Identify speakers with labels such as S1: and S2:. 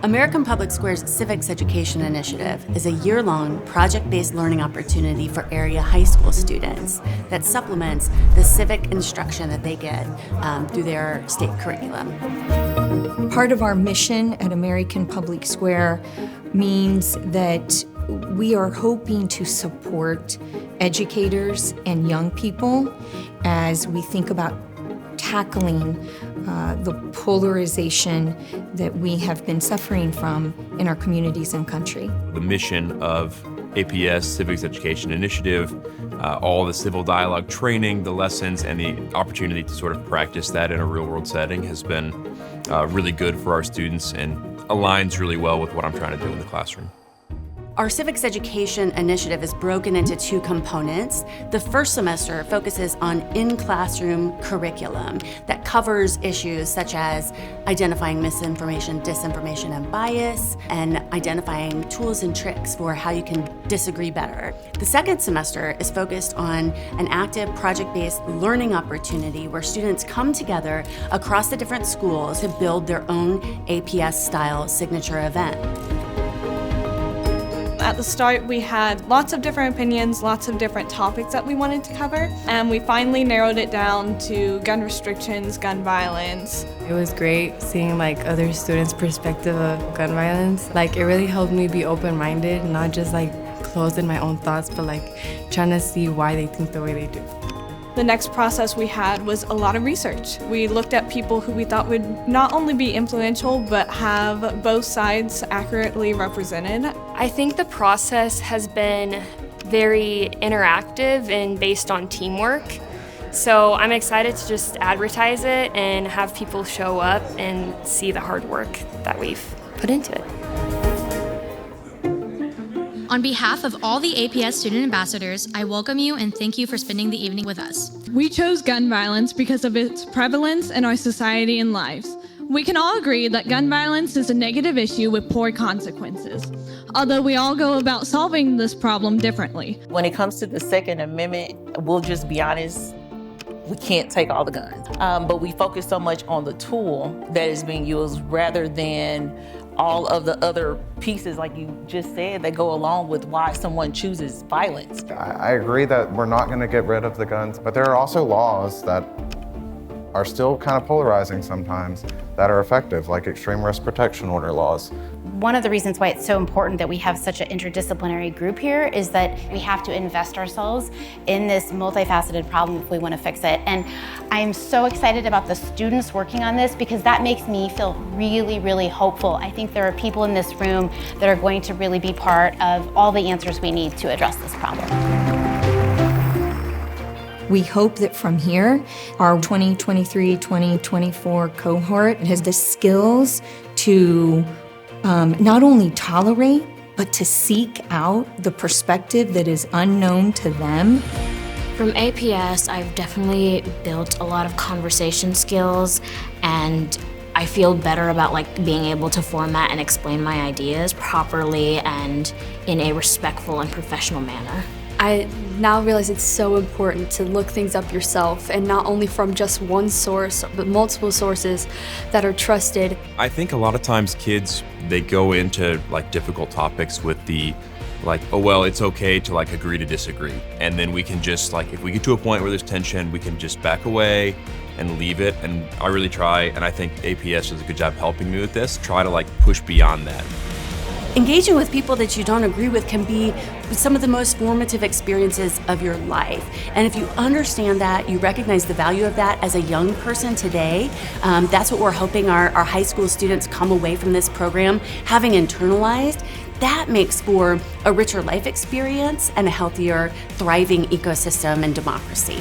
S1: American Public Square's Civics Education Initiative is a year-long project-based learning opportunity for area high school students that supplements the civic instruction that they get through their state curriculum.
S2: Part of our mission at American Public Square means that we are hoping to support educators and young people as we think about tackling the polarization that we have been suffering from in our communities and country.
S3: The mission of APS Civics Education Initiative, all the civil dialogue training, the lessons, and the opportunity to sort of practice that in a real-world setting has been really good for our students and aligns really well with what I'm trying to do in the classroom.
S1: Our Civics Education Initiative is broken into two components. The first semester focuses on in-classroom curriculum that covers issues such as identifying misinformation, disinformation, and bias, and identifying tools and tricks for how you can disagree better. The second semester is focused on an active project-based learning opportunity where students come together across the different schools to build their own APS-style signature event.
S4: At the start, we had lots of different opinions, lots of different topics that we wanted to cover, and we finally narrowed it down to gun restrictions, gun violence.
S5: It was great seeing other students' perspective of gun violence. It really helped me be open-minded, not just closed in my own thoughts, but trying to see why they think the way they do.
S4: The next process we had was a lot of research. We looked at people who we thought would not only be influential, but have both sides accurately represented.
S6: I think the process has been very interactive and based on teamwork. So I'm excited to just advertise it and have people show up and see the hard work that we've put into it.
S7: On behalf of all the APS student ambassadors, I welcome you and thank you for spending the evening with us.
S8: We chose gun violence because of its prevalence in our society and lives. We can all agree that gun violence is a negative issue with poor consequences, although we all go about solving this problem differently.
S9: When it comes to the Second Amendment, we'll just be honest, we can't take all the guns. But we focus so much on the tool that is being used rather than all of the other pieces, like you just said, that go along with why someone chooses violence.
S10: I agree that we're not going to get rid of the guns, but there are also laws that are still kind of polarizing sometimes that are effective, like extreme risk protection order laws.
S11: One of the reasons why it's so important that we have such an interdisciplinary group here is that we have to invest ourselves in this multifaceted problem if we want to fix it. And I'm so excited about the students working on this because that makes me feel really, really hopeful. I think there are people in this room that are going to really be part of all the answers we need to address this problem.
S2: We hope that from here, our 2023-2024 cohort has the skills to not only tolerate, but to seek out the perspective that is unknown to them.
S12: From APS, I've definitely built a lot of conversation skills, and I feel better about being able to format and explain my ideas properly and in a respectful and professional manner.
S13: I now realize it's so important to look things up yourself and not only from just one source, but multiple sources that are trusted.
S3: I think a lot of times kids, they go into difficult topics with the oh, well, it's okay to agree to disagree. And then we can just if we get to a point where there's tension, we can just back away and leave it. And I really try, and I think APS does a good job helping me with this, try to push beyond that.
S1: Engaging with people that you don't agree with can be some of the most formative experiences of your life. And if you understand that, you recognize the value of that as a young person today, that's what we're hoping our high school students come away from this program having internalized. That makes for a richer life experience and a healthier, thriving ecosystem and democracy.